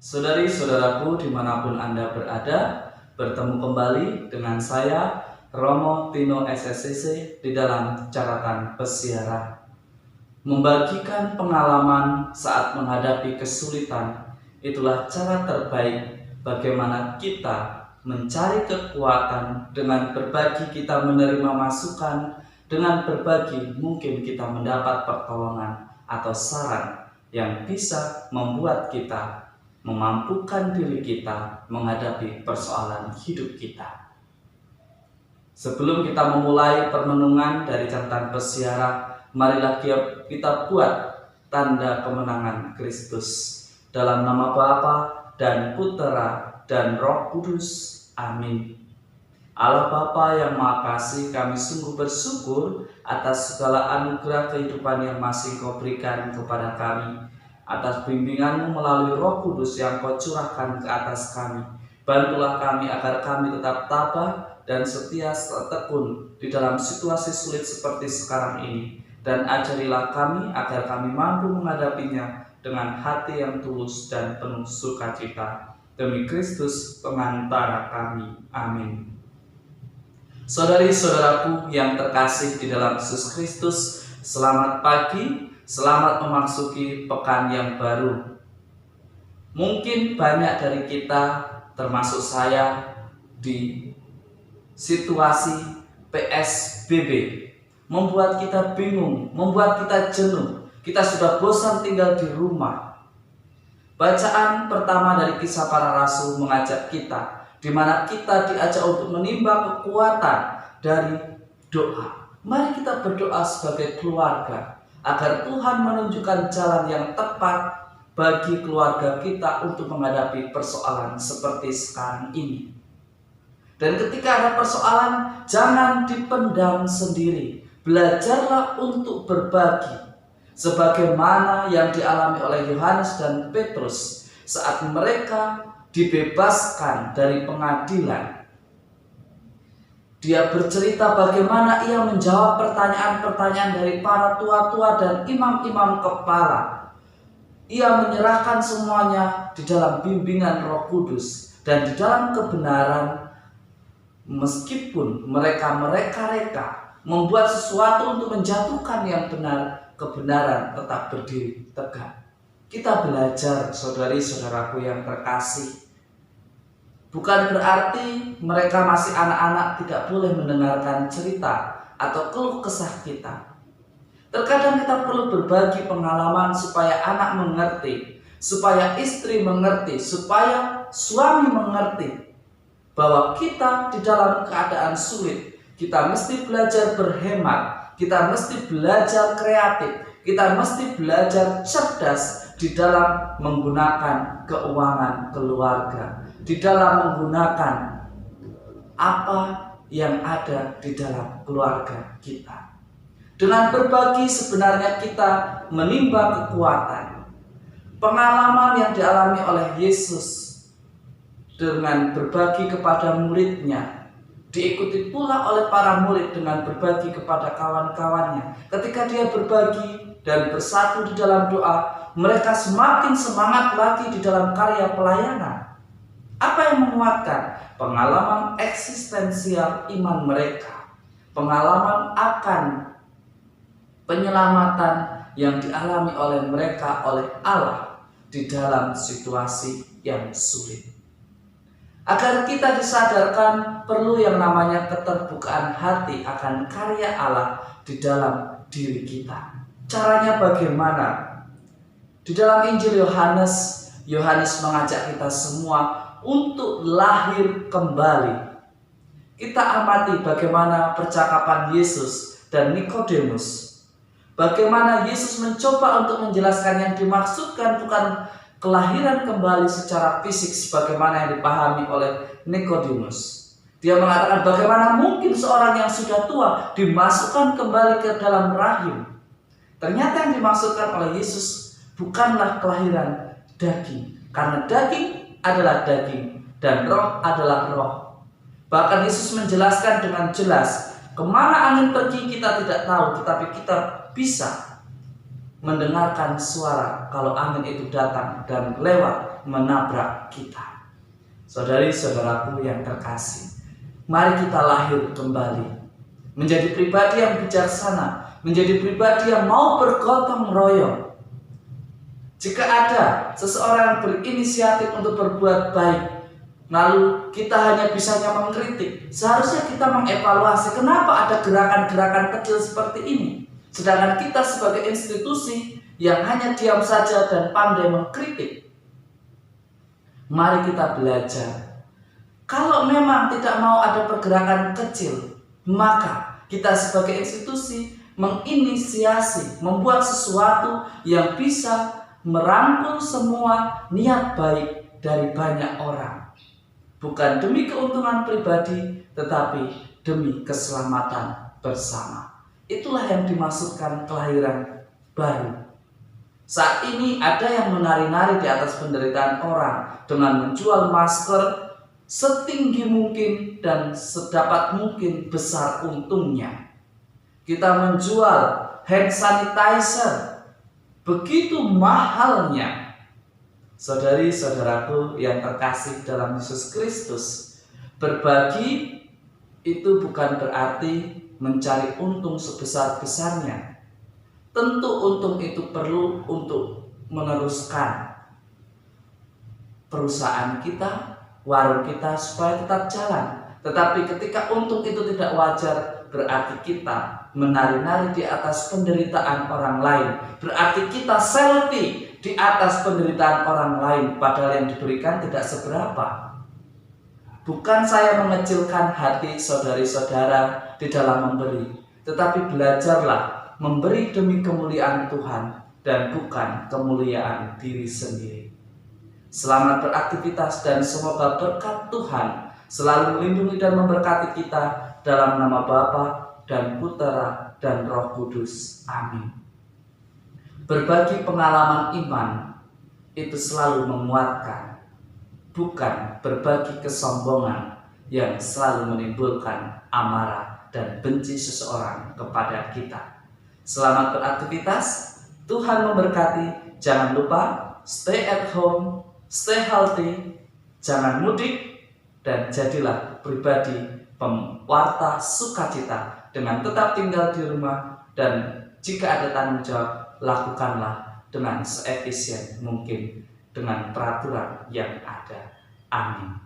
Saudari-saudaraku dimanapun Anda berada, bertemu kembali dengan saya, Romo Tino SSCC, di dalam catatan pesiaran. Membagikan pengalaman saat menghadapi kesulitan, itulah cara terbaik bagaimana kita mencari kekuatan. Dengan berbagi kita menerima masukan, dengan berbagi mungkin kita mendapat pertolongan atau saran yang bisa membuat kita memampukan diri kita menghadapi persoalan hidup kita. Sebelum kita memulai permenungan dari catatan pesiara, marilah kita buat tanda kemenangan Kristus. Dalam nama Bapa dan Putera dan Roh Kudus. Amin. Allah Bapa yang Maha Kasih, kami sungguh bersyukur atas segala anugerah kehidupan yang masih Kau berikan kepada kami, atas bimbingan-Mu melalui Roh Kudus yang Kau curahkan ke atas kami. Bantulah kami agar kami tetap tabah dan setia tekun di dalam situasi sulit seperti sekarang ini. Dan ajarilah kami agar kami mampu menghadapinya dengan hati yang tulus dan penuh sukacita. Demi Kristus pengantara kami. Amin. Saudari-saudaraku yang terkasih di dalam Yesus Kristus, selamat pagi, selamat memasuki pekan yang baru. Mungkin banyak dari kita, termasuk saya, di situasi PSBB membuat kita bingung, membuat kita jenuh. Kita sudah bosan tinggal di rumah. Bacaan pertama dari Kisah Para Rasul mengajak kita, di mana kita diajak untuk menimba kekuatan dari doa. Mari kita berdoa sebagai keluarga agar Tuhan menunjukkan jalan yang tepat bagi keluarga kita untuk menghadapi persoalan seperti sekarang ini. Dan ketika ada persoalan, jangan dipendam sendiri. Belajarlah untuk berbagi. Sebagaimana yang dialami oleh Yohanes dan Petrus saat mereka dibebaskan dari pengadilan. Dia bercerita bagaimana ia menjawab pertanyaan-pertanyaan dari para tua-tua dan imam-imam kepala. Ia menyerahkan semuanya di dalam bimbingan Roh Kudus dan di dalam kebenaran, meskipun mereka reka membuat sesuatu untuk menjatuhkan yang benar, kebenaran tetap berdiri tegak. Kita belajar, saudari-saudaraku yang terkasih. Bukan berarti mereka masih anak-anak tidak boleh mendengarkan cerita atau keluh kesah kita. Terkadang kita perlu berbagi pengalaman supaya anak mengerti, supaya istri mengerti, supaya suami mengerti bahwa kita di dalam keadaan sulit, kita mesti belajar berhemat, kita mesti belajar kreatif, kita mesti belajar cerdas di dalam menggunakan keuangan keluarga, di dalam menggunakan apa yang ada di dalam keluarga kita. Dengan berbagi sebenarnya kita menimba kekuatan. Pengalaman yang dialami oleh Yesus dengan berbagi kepada muridnya diikuti pula oleh para murid dengan berbagi kepada kawan-kawannya. Ketika dia berbagi dan bersatu di dalam doa, mereka semakin semangat lagi di dalam karya pelayanan. Apa yang menguatkan? Pengalaman eksistensial iman mereka, pengalaman akan penyelamatan yang dialami oleh mereka oleh Allah di dalam situasi yang sulit. Agar kita disadarkan perlu yang namanya keterbukaan hati akan karya Allah di dalam diri kita. Caranya bagaimana? Di dalam Injil Yohanes mengajak kita semua untuk lahir kembali. Kita amati bagaimana percakapan Yesus dan Nikodemus. Bagaimana Yesus mencoba untuk menjelaskan yang dimaksudkan bukan kelahiran kembali secara fisik sebagaimana yang dipahami oleh Nikodemus. Dia mengatakan bagaimana mungkin seorang yang sudah tua dimasukkan kembali ke dalam rahim. Ternyata yang dimaksudkan oleh Yesus bukanlah kelahiran daging, karena daging adalah daging dan roh adalah roh. Bahkan Yesus menjelaskan dengan jelas, kemana angin pergi kita tidak tahu, tetapi kita bisa mendengarkan suara kalau angin itu datang dan lewat menabrak kita. Saudari-saudaraku yang terkasih, mari kita lahir kembali menjadi pribadi yang bijaksana, menjadi pribadi yang mau bergotong royong. Jika ada seseorang berinisiatif untuk berbuat baik, lalu kita hanya bisanya mengkritik, seharusnya kita mengevaluasi kenapa ada gerakan-gerakan kecil seperti ini. Sedangkan kita sebagai institusi yang hanya diam saja dan pandai mengkritik. Mari kita belajar. Kalau memang tidak mau ada pergerakan kecil, maka kita sebagai institusi menginisiasi, membuat sesuatu yang bisa merangkul semua niat baik dari banyak orang. Bukan demi keuntungan pribadi, tetapi demi keselamatan bersama. Itulah yang dimaksudkan kelahiran baru. Saat ini ada yang menari-nari di atas penderitaan orang dengan menjual masker setinggi mungkin dan sedapat mungkin besar untungnya. Kita menjual hand sanitizer begitu mahalnya. Saudari-saudaraku yang terkasih dalam Yesus Kristus, berbagi itu bukan berarti mencari untung sebesar-besarnya. Tentu untung itu perlu untuk meneruskan perusahaan kita, warung kita supaya tetap jalan. Tetapi ketika untung itu tidak wajar, berarti kita menari-nari di atas penderitaan orang lain. Berarti kita selfie di atas penderitaan orang lain, padahal yang diberikan tidak seberapa. Bukan saya mengecilkan hati saudari-saudara di dalam memberi, tetapi belajarlah memberi demi kemuliaan Tuhan dan bukan kemuliaan diri sendiri. Selamat beraktivitas dan semoga berkat Tuhan selalu melindungi dan memberkati kita dalam nama Bapa dan Putera dan Roh Kudus. Amin. Berbagi pengalaman iman itu selalu menguatkan, bukan berbagi kesombongan yang selalu menimbulkan amarah dan benci seseorang kepada kita. Selamat beraktivitas, Tuhan memberkati. Jangan lupa stay at home, stay healthy, jangan mudik, dan jadilah pribadi pewarta sukacita dengan tetap tinggal di rumah, dan jika ada tanggung jawab, lakukanlah dengan seefisien mungkin dengan peraturan yang ada. Amin.